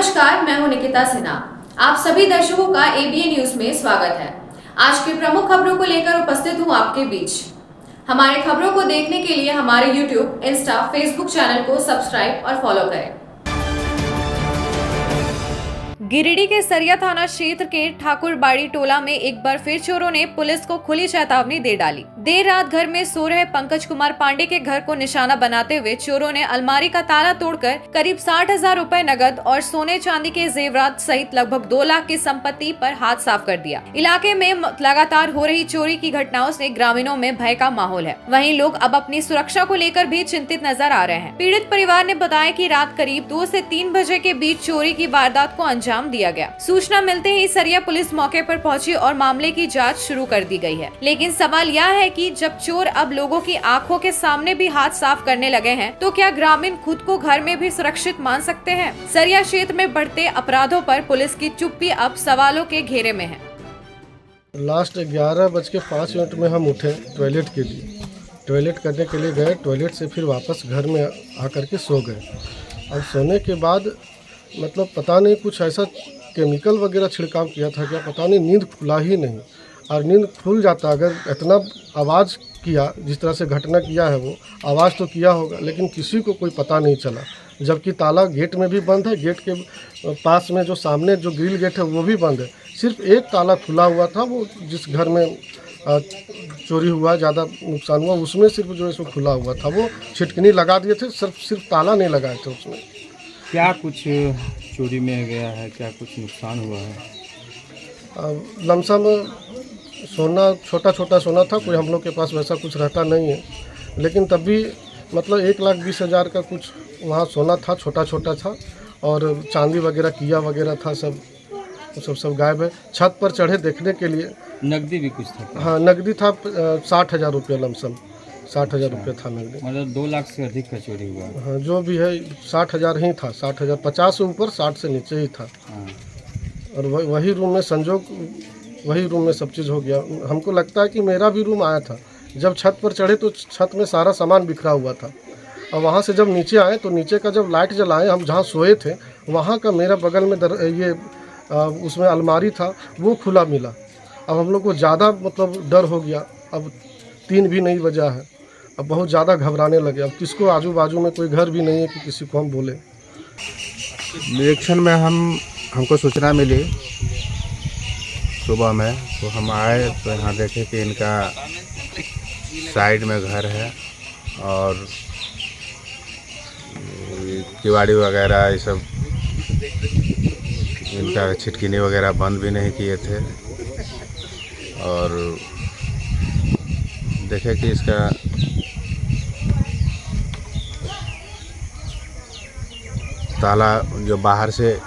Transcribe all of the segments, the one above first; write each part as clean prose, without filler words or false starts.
नमस्कार, मैं हूं निकिता सिन्हा। आप सभी दर्शकों का एबीएन न्यूज में स्वागत है। आज की प्रमुख खबरों को लेकर उपस्थित हूं आपके बीच। हमारे खबरों को देखने के लिए हमारे यूट्यूब, इंस्टा, फेसबुक चैनल को सब्सक्राइब और फॉलो करें। गिरिडीह के सरिया थाना क्षेत्र के ठाकुरबाड़ी टोला में एक बार फिर चोरों ने पुलिस को खुली चेतावनी दे डाली। देर रात घर में सो रहे पंकज कुमार पांडे के घर को निशाना बनाते हुए चोरों ने अलमारी का ताला तोड़कर करीब 60,000 रुपए नगद और सोने चांदी के जेवरात सहित लगभग 2 लाख की संपत्ति पर हाथ साफ कर दिया। इलाके में लगातार हो रही चोरी की घटनाओं से ग्रामीणों में भय का माहौल है। वहीं लोग अब अपनी सुरक्षा को लेकर भी चिंतित नजर आ रहे हैं। पीड़ित परिवार ने बताया कि रात करीब 2 से 3 बजे के बीच चोरी की वारदात को अंजाम दिया गया। सूचना मिलते ही सरिया पुलिस मौके पर पहुंची और मामले की जांच शुरू कर दी गई है। लेकिन सवाल यह है कि जब चोर अब लोगों की आंखों के सामने भी हाथ साफ करने लगे हैं, तो क्या ग्रामीण खुद को घर में भी सुरक्षित मान सकते हैं? सरिया क्षेत्र में बढ़ते अपराधों पर पुलिस की चुप्पी अब सवालों के घेरे में है। लास्ट 11:05 में हम उठे टॉयलेट के लिए। टॉयलेट करने के लिए गए, टॉयलेट से फिर वापस घर में आकर के सो गए। अब सोने के बाद मतलब पता नहीं कुछ ऐसा केमिकल वगैरह छिड़काव किया था क्या, पता नहीं, नींद खुला ही नहीं। और नींद खुल जाता, अगर इतना आवाज़ किया, जिस तरह से घटना किया है वो आवाज़ तो किया होगा, लेकिन किसी को कोई पता नहीं चला। जबकि ताला गेट में भी बंद है, गेट के पास में जो सामने जो ग्रिल गेट है वो भी बंद है। सिर्फ एक ताला खुला हुआ था, वो जिस घर में चोरी हुआ, ज़्यादा नुकसान हुआ, उसमें सिर्फ जो है सो खुला हुआ था। वो छिटकनी लगा दिए थे, सिर्फ ताला नहीं लगाए थे उसमें। क्या कुछ चोरी में गया है, क्या कुछ नुकसान हुआ है? लमसम सोना, छोटा छोटा सोना था, कोई हम लोग के पास वैसा कुछ रहता नहीं है, लेकिन तब भी मतलब 1,20,000 का कुछ वहाँ सोना था, छोटा छोटा था, और चांदी वगैरह, किया वगैरह था, सब गायब है। छत पर चढ़े देखने के लिए। नकदी भी कुछ था? हाँ, नकदी था 60,000 रुपये, लमसम 60,000 रुपये था नकदी। मतलब 2 लाख से अधिक का चोरी हुआ? हाँ, जो भी है 60,000 ही था, 60,000, 50 से ऊपर, 60 से नीचे ही था। हाँ। और वही रूम में संजोग, वही रूम में सब चीज़ हो गया। हमको लगता है कि मेरा भी रूम आया था। जब छत पर चढ़े तो छत में सारा सामान बिखरा हुआ था, और वहाँ से जब नीचे आए तो नीचे का जब लाइट जलाए, हम जहाँ सोए थे वहाँ का मेरा बगल में उसमें अलमारी था, वो खुला मिला। अब हम लोग को ज़्यादा मतलब डर हो गया। अब 3 भी नहीं बजा है, अब बहुत ज़्यादा घबराने लगे। अब किसको, आजू बाजू में कोई घर भी नहीं है कि किसी को हम बोले। निरीक्षण में हमको सूचना मिली सुबह में, तो हम आए तो यहाँ देखे कि इनका साइड में घर है और किवाड़ी वगैरह ये सब, इनका छिटकिनी वगैरह बंद भी नहीं किए थे। और देखे कि इसका ताला जो बाहर से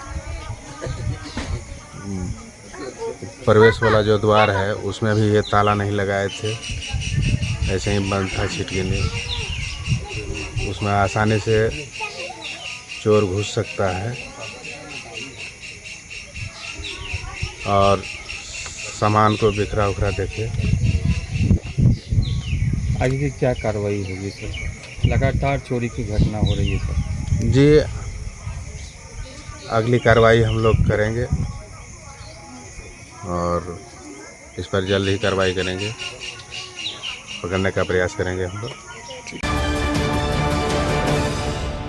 प्रवेश वाला जो द्वार है उसमें भी ये ताला नहीं लगाए थे, ऐसे ही बंद था छिटकिनी। उसमें आसानी से चोर घुस सकता है और सामान को बिखरा उखरा देखे। आगे की क्या कार्रवाई होगी सर? लगातार चोरी की घटना हो रही है सर। जी, अगली कार्रवाई हम लोग करेंगे और इस पर जल्द ही कार्रवाई करेंगे, पकड़ने का प्रयास करेंगे हम लोग।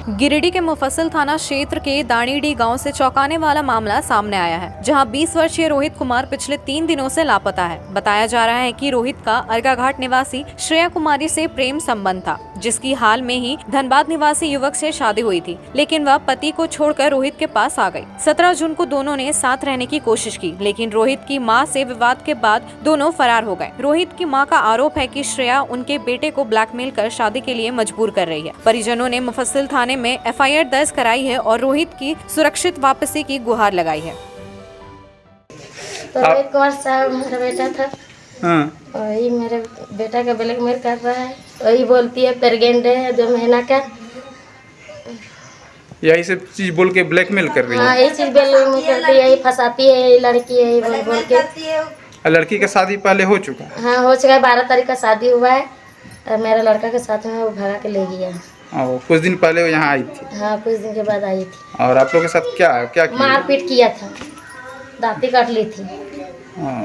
गिरिडीह के मुफस्सिल थाना क्षेत्र के दाणीडीह गांव से चौंकाने वाला मामला सामने आया है, जहां 20 वर्षीय रोहित कुमार पिछले 3 दिनों से लापता है। बताया जा रहा है कि रोहित का अर्काघाट निवासी श्रेया कुमारी से प्रेम संबंध था, जिसकी हाल में ही धनबाद निवासी युवक से शादी हुई थी, लेकिन वह पति को छोड़कर रोहित के पास आ गई। 17 जून को दोनों ने साथ रहने की कोशिश की, लेकिन रोहित की मां से विवाद के बाद दोनों फरार हो गए। रोहित की मां का आरोप है कि श्रेया उनके बेटे को ब्लैकमेल कर शादी के लिए मजबूर कर रही है। परिजनों ने मुफस्सिल थाने में एफआईआर दर्ज कराई है और रोहित की सुरक्षित वापसी की गुहार लगाई है। तो रोहित कुमार साहब मेरा बेटा था। हाँ। और ये मेरे बेटा का ब्लैकमेल कर रहा है, वही बोलती है प्रेग्नेंट है 2 महीना का। यही सब चीज बोल के ब्लैकमेल कर रही है। हाँ, यही चीज ब्लैकमेल करती है, यही फंसाती है, यही लड़की है, यही बोल बोल के। लड़की का शादी पहले हो चुका है? हाँ, हो चुका है। 12 तारीख का शादी हुआ है और मेरा लड़का के साथ में वो भगा के ले गया। और कुछ दिन पहले वो यहाँ आई थी हाँ कुछ दिन के बाद आई थी। और आप लोग के साथ क्या क्या किया? मारपीट किया था, दांती काट ली थी।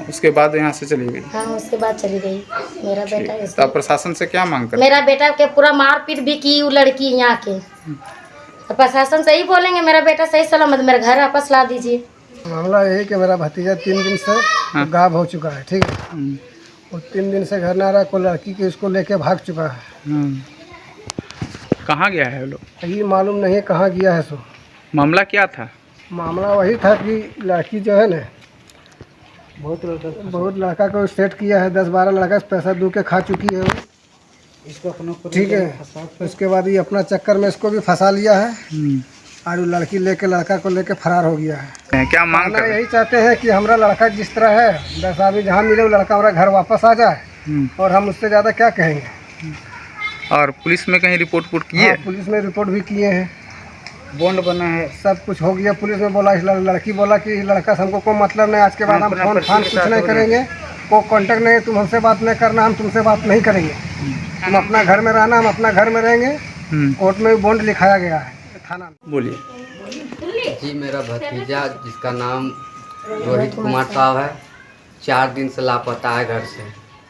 उसके बाद यहाँ से चली गई। हाँ उसके बाद चली गई। मेरा बेटा तो इसलिए- आप प्रशासन से क्या मांग करते? मेरा बेटा के पूरा मारपीट भी की वो लड़की यहाँ के। तो प्रशासन से ही बोलेंगे मेरा बेटा सही सलामत मेरे घर वापस ला दीजिए। मामला यही कि मेरा भतीजा 3 दिन से गायब हो चुका है, ठीक है। वो 3 दिन से घर ना रहा, कोई लड़की के उसको लेके भाग चुका है। कहाँ गया है वो लोग? ये मालूम नहीं है कहाँ गया है। सो मामला क्या था? मामला वही था कि लड़की जो है ना बहुत लड़का को सेट किया है, 10-12 लड़का से पैसा दू के खा चुकी है वो, इसको अपना, ठीक है। उसके बाद ये अपना चक्कर में इसको भी फंसा लिया है और वो लड़की लेके लड़का को लेके फरार हो गया है। क्या मांग कहना कर रहे यही चाहते हैं कि हमारा लड़का जिस तरह है 10 आदमी जहाँ मिले वो लड़का हमारा घर वापस आ जाए, और हम उससे ज़्यादा क्या कहेंगे। हैं? और पुलिस में कहीं रिपोर्ट किए? हाँ, पुलिस में रिपोर्ट भी किए हैं, बॉन्ड बना है, सब कुछ हो गया। पुलिस में बोला, इस लड़की बोला कि लड़का से हमको कोई मतलब नहीं, आज के बाद हम फोन कुछ नहीं करेंगे, कोई कांटेक्ट नहीं, तुम हमसे बात नहीं करना, हम तुमसे बात नहीं करेंगे, तुम अपना घर में रहना, हम अपना घर में रहेंगे। कोर्ट में भी बॉन्ड लिखाया गया है थाना में। बोलिए। जी मेरा भतीजा जिसका नाम रोहित कुमार साहब है, 4 दिन से लापता है घर से।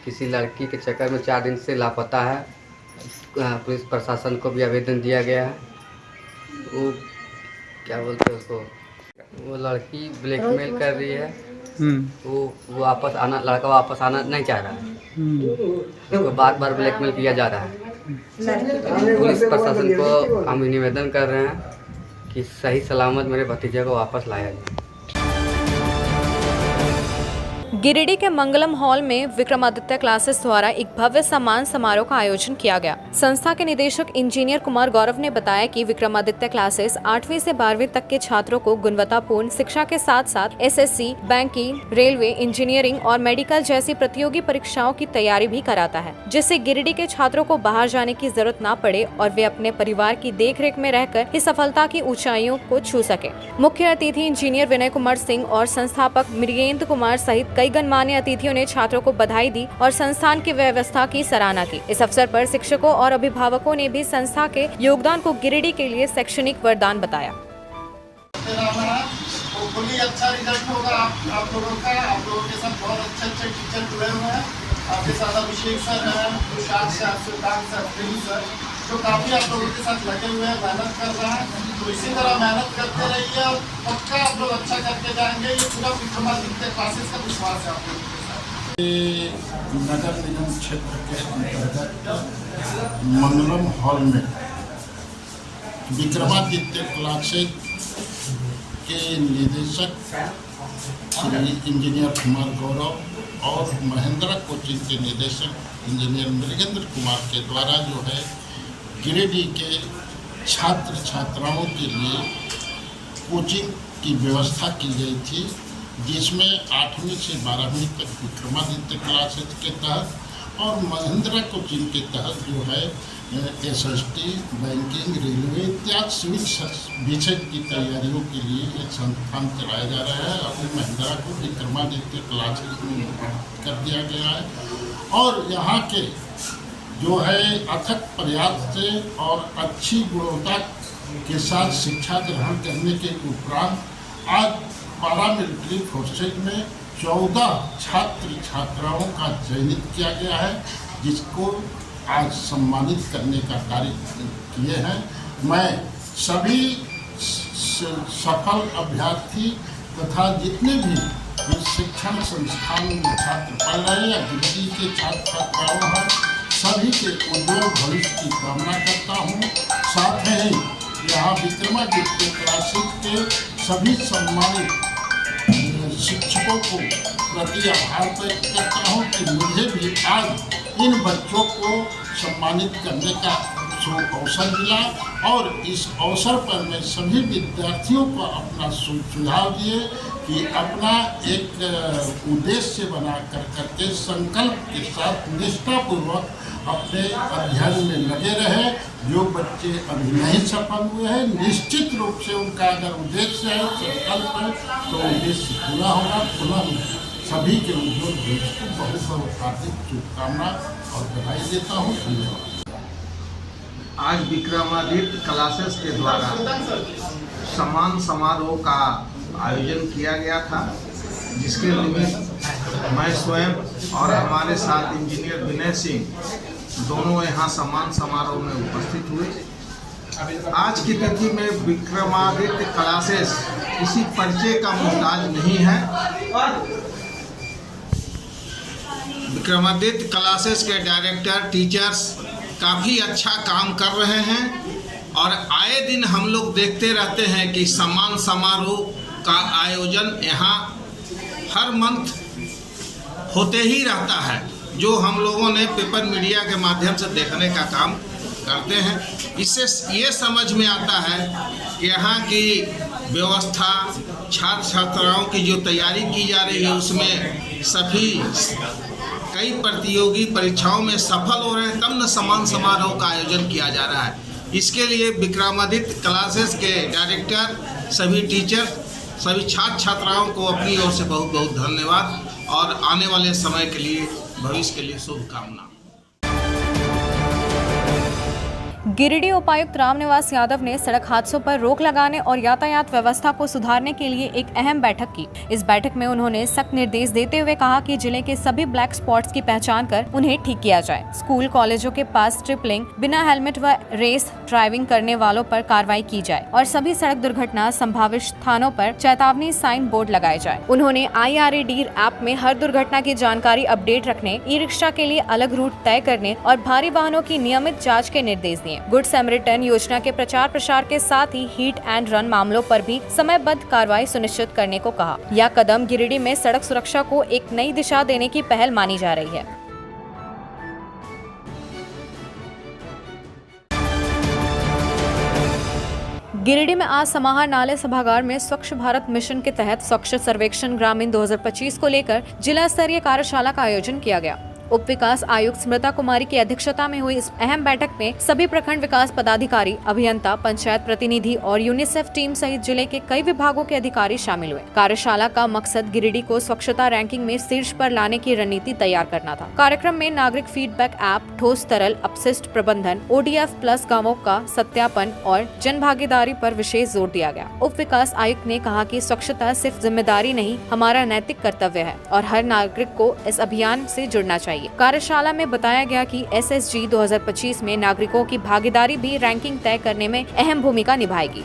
किसी लड़की के चक्कर में 4 दिन से लापता है। पुलिस प्रशासन को भी आवेदन दिया गया है। वो क्या बोलते हैं उसको, वो लड़की ब्लैकमेल कर रही है। वो वापस आना, लड़का वापस आना नहीं चाह रहा है, उसको बार बार ब्लैकमेल किया जा रहा है। पुलिस प्रशासन को हम निवेदन कर रहे हैं कि सही सलामत मेरे भतीजे को वापस लाया जाए। गिरिडीह के मंगलम हॉल में विक्रमादित्य क्लासेस द्वारा एक भव्य सम्मान समारोह का आयोजन किया गया। संस्था के निदेशक इंजीनियर कुमार गौरव ने बताया कि विक्रमादित्य क्लासेस 8वीं से 12वीं तक के छात्रों को गुणवत्तापूर्ण शिक्षा के साथ साथ एसएससी, बैंकिंग, रेलवे, इंजीनियरिंग और मेडिकल जैसी प्रतियोगी परीक्षाओं की तैयारी भी कराता है, जिससे गिरिडीह के छात्रों को बाहर जाने की जरूरत न पड़े और वे अपने परिवार की देखरेख में रहकर ही सफलता की ऊंचाइयों को छू सके। मुख्य अतिथि इंजीनियर विनय कुमार सिंह और संस्थापक मृगेंद्र कुमार सहित कई गणमान्य अतिथियों ने छात्रों को बधाई दी और संस्थान की व्यवस्था की सराहना की। इस अवसर पर शिक्षकों और अभिभावकों ने भी संस्था के योगदान को गिरिडीह के लिए शैक्षणिक वरदान बताया। अच्छा रिजल्ट होगा आप लोगों का। आप लोगों के साथ बहुत अच्छे टीचर जुड़े हुए हैं। आपके साथ अभिषेक सर हैं, तुषार सर, सुल्तान सर, प्रेम सर, जो काफ़ी आप लोगों के साथ लगे हुए हैं, मेहनत कर रहे हैं। तो इसी तरह मेहनत करते रहिए और पक्का आप लोग अच्छा करके जाएंगे। ये पूरा विक्रमादित्य क्लासेस का विश्वास है आप लोगों के साथ। नगर निगम क्षेत्र के अंतर्गत मंगलम हॉल में विक्रमादित्य क्लासेस के निदेशक श्री इंजीनियर कुमार गौरव और महिंद्रा कोचिंग के निदेशक इंजीनियर मृगेंद्र कुमार के द्वारा जो है गिरिडीह के छात्र छात्राओं के लिए कोचिंग की व्यवस्था की गई थी, जिसमें 8वीं से 12वीं तक विक्रमादित्य क्लासेस के तहत और महिंद्रा कोचिंग के तहत जो है एसएसटी, बैंकिंग, रेलवे इत्यादि सिविल विषय की तैयारियों के लिए एक संस्थान चलाया जा रहा है। अभी महिंद्रा को विक्रमादित्य क्लासेस में कर दिया गया है और यहाँ के जो है अथक प्रयास से और अच्छी गुणवत्ता के साथ शिक्षा ग्रहण करने के उपरांत आज पैरामिलिट्री फोर्सेज में 14 छात्र छात्राओं का चयनित किया गया है, जिसको आज सम्मानित करने का कार्य किए हैं। मैं सभी सफल अभ्यर्थी तथा जितने भी इस शिक्षण संस्थान में छात्र पढ़ रहे हैं या गिरिडीह के छात्र छात्राओं हैं, सभी के उज्ज्वल भविष्य की कामना करता हूँ। साथ ही यहाँ विक्रमादित्य क्लासेस के सभी सम्मानित शिक्षकों को प्रति आभार व्यक्त करता हूँ कि मुझे भी आज इन बच्चों को सम्मानित करने का अवसर मिला और इस अवसर पर मैं सभी विद्यार्थियों को अपना सुझाव दिए कि अपना एक उद्देश्य बना करके संकल्प के साथ निष्ठापूर्वक अपने अध्ययन में लगे रहे। जो बच्चे अभी नहीं सफल हुए हैं, निश्चित रूप से उनका अगर उद्देश्य है, संकल्प है, तो उद्देश्य पूरा होगा। पुनः सभी के उज्ज्वल भविष्य को बहुत बहुत हार्दिक शुभकामना और बधाई देता हूँ। धन्यवाद। आज विक्रमादित्य क्लासेस के द्वारा सम्मान समारोह का आयोजन किया गया था, जिसके निमित्त मैं स्वयं और हमारे साथ इंजीनियर विनय सिंह दोनों यहाँ सम्मान समारोह में उपस्थित हुए। आज की तिथि में विक्रमादित्य क्लासेस किसी परिचय का मोहताज नहीं है। विक्रमादित्य क्लासेस के डायरेक्टर, टीचर्स काफ़ी अच्छा काम कर रहे हैं और आए दिन हम लोग देखते रहते हैं कि सम्मान समारोह का आयोजन यहाँ हर मंथ होते ही रहता है, जो हम लोगों ने पेपर मीडिया के माध्यम से देखने का काम करते हैं। इससे ये समझ में आता है कि यहाँ की व्यवस्था, छात्र छात्राओं की जो तैयारी की जा रही है उसमें सभी कई प्रतियोगी परीक्षाओं में सफल हो रहे हैं, तब न सम्मान समारोह का आयोजन किया जा रहा है। इसके लिए विक्रमादित्य क्लासेस के डायरेक्टर, सभी टीचर, सभी छात्र छात्राओं को अपनी ओर से बहुत बहुत धन्यवाद और आने वाले समय के लिए, भविष्य के लिए शुभकामना। गिरिडीह उपायुक्त रामनिवास यादव ने सड़क हादसों पर रोक लगाने और यातायात व्यवस्था को सुधारने के लिए एक अहम बैठक की। इस बैठक में उन्होंने सख्त निर्देश देते हुए कहा कि जिले के सभी ब्लैक स्पॉट्स की पहचान कर उन्हें ठीक किया जाए। स्कूल कॉलेजों के पास ट्रिपलिंग, बिना हेलमेट व रेस ड्राइविंग करने वालों पर कार्रवाई की जाए और सभी सड़क दुर्घटना संभावित स्थानों पर चेतावनी साइन बोर्ड लगाए जाए। उन्होंने IRAD ऐप में हर दुर्घटना की जानकारी अपडेट रखने, ई-रिक्शा के लिए अलग रूट तय करने और भारी वाहनों की नियमित जाँच के निर्देश दिए। गुड सैमरिटन योजना के प्रचार प्रसार के साथ ही हिट एंड रन मामलों पर भी समयबद्ध कार्रवाई सुनिश्चित करने को कहा। यह कदम गिरिडीह में सड़क सुरक्षा को एक नई दिशा देने की पहल मानी जा रही है। गिरिडीह में आज समाहर नाले सभागार में स्वच्छ भारत मिशन के तहत स्वच्छ सर्वेक्षण ग्रामीण 2025 को लेकर जिला स्तरीय कार्यशाला का आयोजन किया गया। उप विकास आयुक्त स्मृता कुमारी की अध्यक्षता में हुई इस अहम बैठक में सभी प्रखंड विकास पदाधिकारी, अभियंता, पंचायत प्रतिनिधि और यूनिसेफ टीम सहित जिले के कई विभागों के अधिकारी शामिल हुए। कार्यशाला का मकसद गिरिडीह को स्वच्छता रैंकिंग में शीर्ष पर लाने की रणनीति तैयार करना था। कार्यक्रम में नागरिक फीडबैक ऐप, ठोस तरल अपशिष्ट प्रबंधन, ODF प्लस गाँवों का सत्यापन और जन भागीदारी पर विशेष जोर दिया गया। उप विकास आयुक्त ने कहा कि स्वच्छता सिर्फ जिम्मेदारी नहीं, हमारा नैतिक कर्तव्य है और हर नागरिक को इस अभियान से जुड़ना चाहिए। कार्यशाला में बताया गया कि SSG 2025 में नागरिकों की भागीदारी भी रैंकिंग तय करने में अहम भूमिका निभाएगी।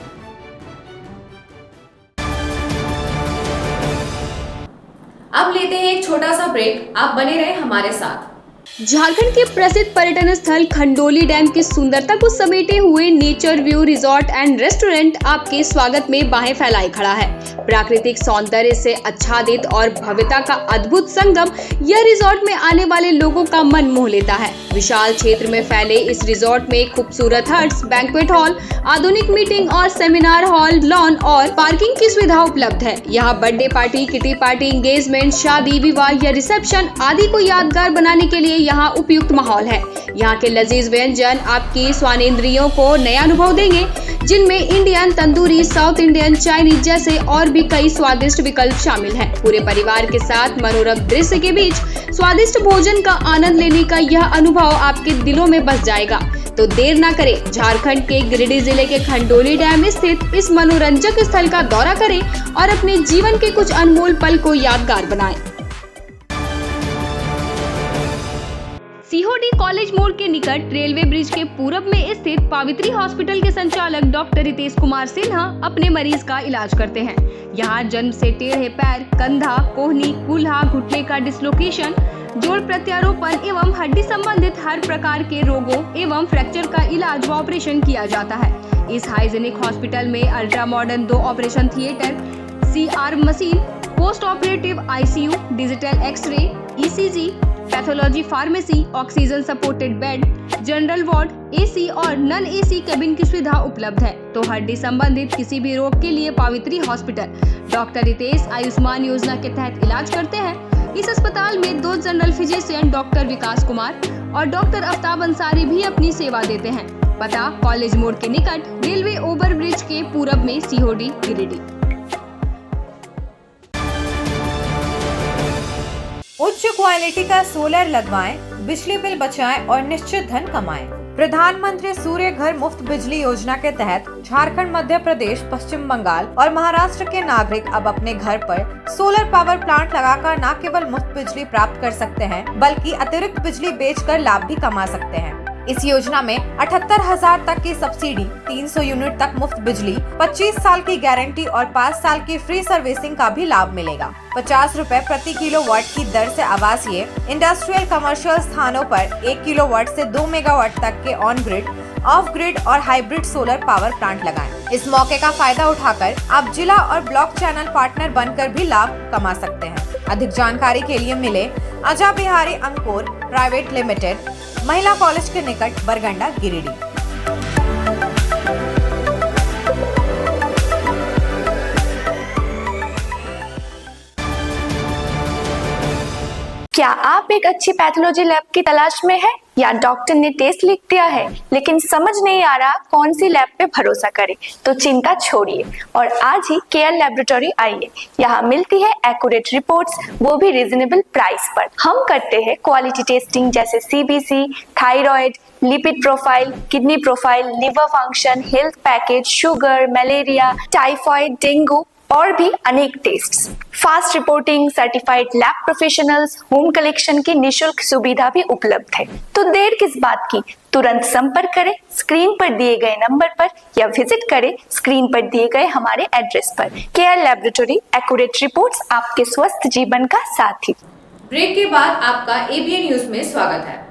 अब लेते हैं एक छोटा सा ब्रेक, आप बने रहे हमारे साथ। झारखंड के प्रसिद्ध पर्यटन स्थल खंडोली डैम की सुंदरता को समेटे हुए nature view resort and restaurant आपके स्वागत में बाहें फैलाए खड़ा है। प्राकृतिक सौंदर्य से आच्छादित और भव्यता का अद्भुत संगम यह रिजॉर्ट में आने वाले लोगों का मन मोह लेता है। विशाल क्षेत्र में फैले इस रिजॉर्ट में खूबसूरत हट्स, बैंक्वेट हॉल, आधुनिक मीटिंग और सेमिनार हॉल, लॉन और पार्किंग की सुविधा उपलब्ध है। यहाँ birthday party, kitty party, engagement, शादी, विवाह या रिसेप्शन आदि को यादगार बनाने के लिए यहाँ उपयुक्त माहौल है। यहाँ के लजीज व्यंजन आपकी स्वानेंद्रियों को नया अनुभव देंगे, जिनमें Indian, tandoori, south Indian, Chinese जैसे और भी कई स्वादिष्ट विकल्प शामिल हैं। पूरे परिवार के साथ मनोरम दृश्य के बीच स्वादिष्ट भोजन का आनंद लेने का यह अनुभव आपके दिलों में बस जाएगा। तो देर ना करें, झारखंड के गिरिडीह जिले के खंडोली डैम स्थित इस मनोरंजक स्थल का दौरा करें और अपने जीवन के कुछ अनमोल पल को यादगार बनाएं। सीहोडी कॉलेज मोड़ के निकट रेलवे ब्रिज के पूरब में स्थित पावित्री हॉस्पिटल के संचालक डॉक्टर रितेश कुमार सिन्हा अपने मरीज का इलाज करते हैं। यहाँ जन्म से टेढ़े पैर, कंधा, कोहनी, कूल्हा, घुटने का डिसलोकेशन, जोड़ प्रत्यारोपण एवं हड्डी संबंधित हर प्रकार के रोगों एवं फ्रैक्चर का इलाज व ऑपरेशन किया जाता है। इस हाइजेनिक हॉस्पिटल में ultra modern 2 operation theatre, CR machine, post operative ICU, digital x ray, ECG, pathology pharmacy, oxygen supported bed, general ward, AC और नॉन AC केबिन की सुविधा उपलब्ध है। तो हड्डी संबंधित किसी भी रोग के लिए पावित्री हॉस्पिटल डॉक्टर रितेश आयुष्मान योजना के तहत इलाज करते हैं। इस अस्पताल में 2 जनरल फिजिशियन डॉक्टर विकास कुमार और डॉक्टर आफ्ताब अंसारी भी अपनी सेवा देते हैं। पता कॉलेज मोड़ के निकट रेलवे ओवर ब्रिज के पूरब में, सीहोडी, गिरिडीह। उच्च क्वालिटी का सोलर लगवाएं, बिजली बिल बचाएं और निश्चित धन कमाएं। प्रधानमंत्री सूर्य घर मुफ्त बिजली योजना के तहत झारखंड, मध्य प्रदेश, पश्चिम बंगाल और महाराष्ट्र के नागरिक अब अपने घर पर सोलर पावर प्लांट लगाकर न केवल मुफ्त बिजली प्राप्त कर सकते हैं, बल्कि अतिरिक्त बिजली बेचकर लाभ भी कमा सकते हैं। इस योजना में 78,000 तक की सब्सिडी, 300 यूनिट तक मुफ्त बिजली, 25 साल की गारंटी और 5 साल की फ्री सर्विसिंग का भी लाभ मिलेगा। 50 रुपए प्रति किलोवाट की दर से आवासीय, इंडस्ट्रियल, कमर्शियल स्थानों पर 1 किलोवाट से 2 मेगावाट तक के ऑन ग्रिड, ऑफ ग्रिड और हाइब्रिड सोलर पावर प्लांट लगाएं। इस मौके का फायदा उठाकर आप जिला और ब्लॉक चैनल पार्टनर बनकर भी लाभ कमा सकते हैं। अधिक जानकारी के लिए मिले अजा बिहारी अंकुर प्राइवेट लिमिटेड, महिला कॉलेज के निकट, बरगंडा, गिरिडीह। क्या आप एक अच्छी पैथोलॉजी लैब की तलाश में हैं या डॉक्टर ने टेस्ट लिख दिया है लेकिन समझ नहीं आ रहा कौन सी लैब पे भरोसा करें? तो चिंता छोड़िए और आज ही केयर लैबोरेटरी आइए। यहाँ मिलती है एक्यूरेट रिपोर्ट्स, वो भी रीजनेबल प्राइस पर। हम करते हैं क्वालिटी टेस्टिंग जैसे CBC, thyroid, lipid profile, kidney profile, liver function, health package, sugar, malaria, typhoid, dengue और भी अनेक tests. Fast reporting, certified lab professionals, home collection की निशुल्क सुविधा भी उपलब्ध है। तो देर किस बात की, तुरंत संपर्क करें स्क्रीन पर दिए गए नंबर पर या विजिट करें स्क्रीन पर दिए गए हमारे एड्रेस पर। केयर लैबोरेटरी, एक्यूरेट रिपोर्ट्स, आपके स्वस्थ जीवन का साथी। ब्रेक के बाद आपका ABN न्यूज में स्वागत है।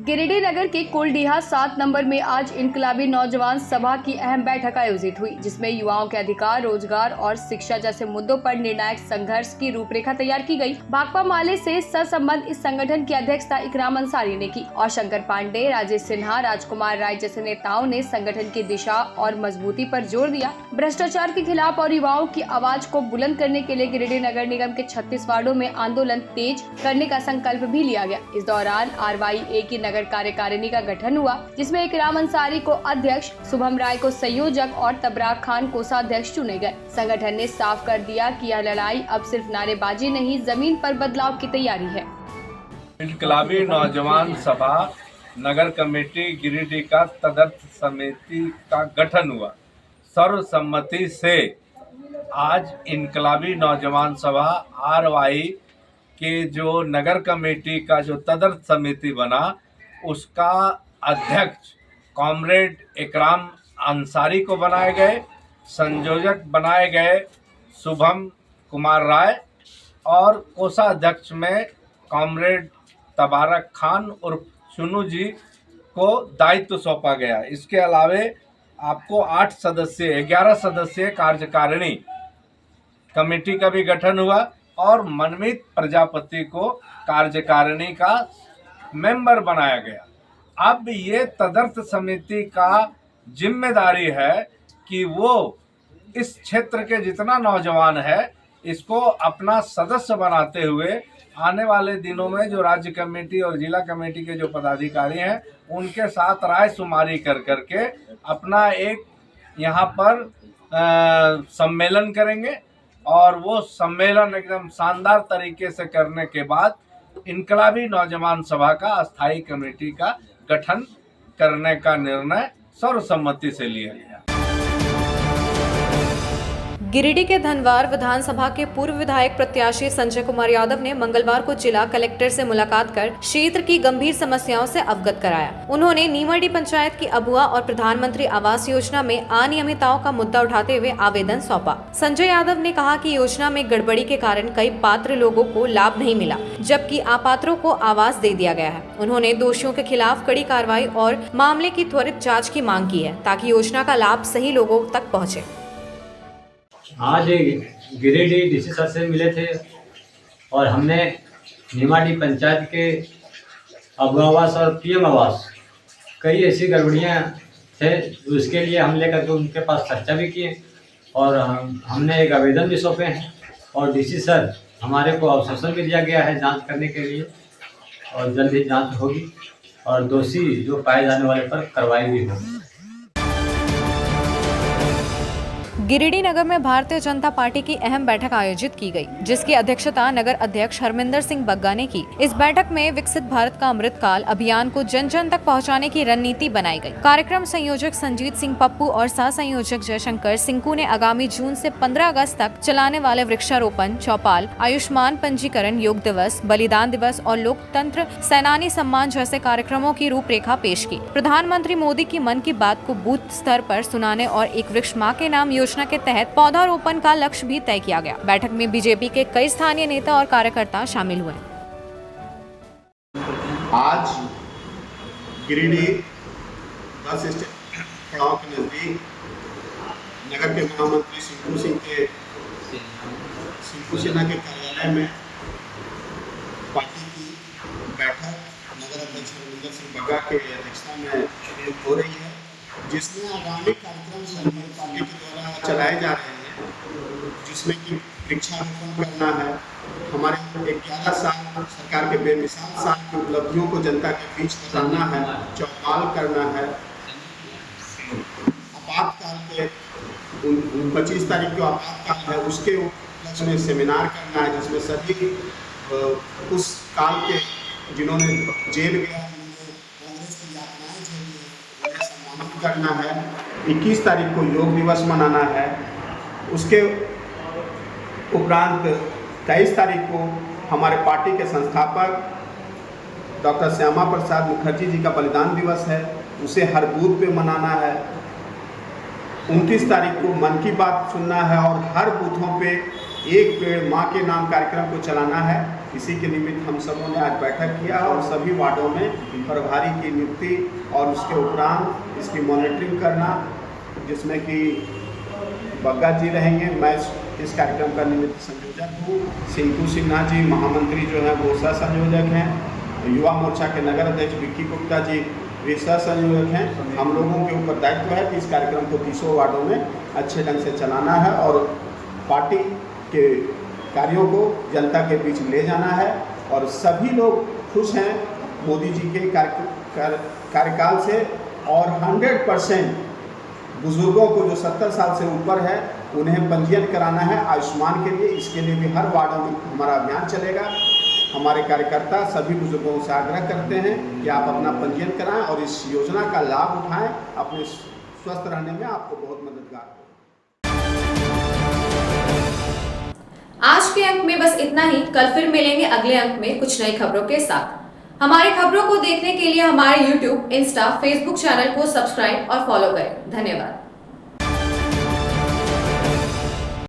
गिरिडीह नगर के कुलडीहा 7 नंबर में आज इनकलाबी नौजवान सभा की अहम बैठक आयोजित हुई, जिसमें युवाओं के अधिकार, रोजगार और शिक्षा जैसे मुद्दों पर निर्णायक संघर्ष की रूपरेखा तैयार की गई। भाकपा माले से संबंध इस संगठन की अध्यक्षता इकराम अंसारी ने की और शंकर पांडे, राजेश सिन्हा, राजकुमार राय जैसे नेताओं ने संगठन की दिशा और मजबूती पर जोर दिया। भ्रष्टाचार के खिलाफ और युवाओं की आवाज को बुलंद करने के लिए गिरिडीह नगर निगम के 36 वार्डों में आंदोलन तेज करने का संकल्प भी लिया गया। इस दौरान RYA की नगर कार्यकारिणी का गठन हुआ, जिसमें इकराम अंसारी को अध्यक्ष, शुभम राय को संयोजक और तबराक खान कोषाध्यक्ष चुने गए। संगठन ने साफ कर दिया कि यह लड़ाई अब सिर्फ नारेबाजी नहीं, जमीन पर बदलाव की तैयारी है। इनकलाबी नौजवान सभा नगर कमेटी गिरिडीह का तदर्थ समिति का गठन हुआ। सर्वसम्मति से आज इनकलाबी नौजवान सभा RY के जो नगर कमेटी का जो तदर्थ समिति बना, उसका अध्यक्ष कॉमरेड इकराम अंसारी को बनाए गए, संयोजक बनाए गए शुभम कुमार राय और कोषाध्यक्ष में कॉमरेड तबारक खान उर्फ चुनू जी को दायित्व सौंपा गया। इसके अलावे आपको 11 सदस्यीय कार्यकारिणी कमेटी का भी गठन हुआ और मनमीत प्रजापति को कार्यकारिणी का मेंबर बनाया गया। अब ये तदर्थ समिति का जिम्मेदारी है कि वो इस क्षेत्र के जितना नौजवान है इसको अपना सदस्य बनाते हुए आने वाले दिनों में जो राज्य कमेटी और जिला कमेटी के जो पदाधिकारी हैं उनके साथ राय शुमारी कर करके अपना एक यहाँ पर सम्मेलन करेंगे और वो सम्मेलन एकदम शानदार तरीके से करने के बाद इनकलाबी नौजवान सभा का अस्थायी कमेटी का गठन करने का निर्णय सर्वसम्मति से लिया गया। गिरिडीह के धनवार विधानसभा के पूर्व विधायक प्रत्याशी संजय कुमार यादव ने मंगलवार को जिला कलेक्टर से मुलाकात कर क्षेत्र की गंभीर समस्याओं से अवगत कराया। उन्होंने नीमडी पंचायत की अबुआ और प्रधानमंत्री आवास योजना में अनियमितताओं का मुद्दा उठाते हुए आवेदन सौंपा। संजय यादव ने कहा कि योजना में गड़बड़ी के कारण कई पात्र लोगों को लाभ नहीं मिला, जबकि अपात्रों को आवास दे दिया गया है। उन्होंने दोषियों के खिलाफ कड़ी कार्रवाई और मामले की त्वरित जाँच की मांग की है, ताकि योजना का लाभ सही लोगों तक पहुँचे। आज गिरिडीह DC सर से मिले थे और हमने नीमाडी पंचायत के अबुआ आवास और PM आवास कई ऐसी गड़बड़ियाँ थे, उसके लिए हम लेकर के उनके पास चर्चा भी किए और हमने एक आवेदन भी सौंपे हैं और DC सर हमारे को आश्वासन भी दिया गया है जांच करने के लिए और जल्द ही जांच होगी और दोषी जो पाए जाने वाले पर कार्रवाई भी होगी। गिरिडीह नगर में भारतीय जनता पार्टी की अहम बैठक आयोजित की गई, जिसकी अध्यक्षता नगर अध्यक्ष हरमिंदर सिंह बग्गा ने की। इस बैठक में विकसित भारत का अमृतकाल अभियान को जन जन तक पहुंचाने की रणनीति बनाई गई। कार्यक्रम संयोजक संजीत सिंह पप्पू और सह संयोजक जयशंकर सिंकू ने आगामी जून से 15 अगस्त तक चलाने वाले वृक्षारोपण, चौपाल, आयुष्मान पंजीकरण, योग दिवस, बलिदान दिवस और लोकतंत्र सेनानी सम्मान जैसे कार्यक्रमों की रूपरेखा पेश की। प्रधानमंत्री मोदी की मन की बात को बूथ स्तर पर सुनाने और एक वृक्ष माँ के नाम योजना के तहत पौधारोपण का लक्ष्य भी तय किया गया। बैठक में बीजेपी के कई स्थानीय नेता और कार्यकर्ता शामिल हुए। आज गिरिडीह बस स्टैंड पड़ाव के नजदीक नगर के महामंत्री सिंकू सेना के कार्यालय में पार्टी की बैठक नगर अध्यक्ष हरमिंदर सिंह बग्गा के अध्यक्षता में हो रही है, जिसमें आगामी कार्यक्रम संघीय पार्टी के द्वारा चलाए जा रहे हैं, जिसमें कि वृक्षारोपण करना है। हमारे 11 साल सरकार के बेमिसाल साल की उपलब्धियों को जनता के बीच बताना है, चौपाल करना है। आपातकाल के 25 तारीख को आपातकाल है, उसके उपलक्ष्य में सेमिनार करना है, जिसमें सभी उस काल के जिन्होंने जेल गया, कांग्रेस की यातनाएं झेली, उन्हें सम्मानित करना है। 21 तारीख को योग दिवस मनाना है। उसके उपरांत 23 तारीख को हमारे पार्टी के संस्थापक डॉक्टर श्यामा प्रसाद मुखर्जी जी का बलिदान दिवस है, उसे हर बूथ पे मनाना है। 29 तारीख को मन की बात सुनना है और हर बूथों पे एक पेड़ माँ के नाम कार्यक्रम को चलाना है। इसी के निमित्त हम सबों ने आज बैठक किया और सभी वार्डों में प्रभारी की नियुक्ति और उसके उपरांत इसकी मॉनिटरिंग करना, जिसमें कि बग्गा जी रहेंगे। मैं इस कार्यक्रम का निमित्त संयोजक हूँ। सिंकू सिन्हा जी महामंत्री जो हैं वो सह संयोजक हैं। युवा मोर्चा के नगर अध्यक्ष विक्की गुप्ता जी वे सह संयोजक हैं। हम लोगों के ऊपर दायित्व है कि इस कार्यक्रम को 30 वार्डों में अच्छे ढंग से चलाना है और पार्टी के कार्यों को जनता के बीच ले जाना है। और सभी लोग खुश हैं मोदी जी के कार्यकाल से और 100% बुजुर्गों को जो 70 साल से ऊपर है उन्हें पंजीयन कराना है आयुष्मान के लिए। इसके लिए भी हर वार्डों में हमारा अभियान चलेगा। हमारे कार्यकर्ता सभी बुजुर्गों से आग्रह करते हैं कि आप अपना पंजीयन कराएं और इस योजना का लाभ उठाएं। अपने स्वस्थ रहने में आपको बहुत मददगार हो। आज के अंक में बस इतना ही। कल फिर मिलेंगे अगले अंक में कुछ नई खबरों के साथ। हमारी खबरों को देखने के लिए हमारे YouTube, Insta, Facebook चैनल को सब्सक्राइब और फॉलो करें। धन्यवाद।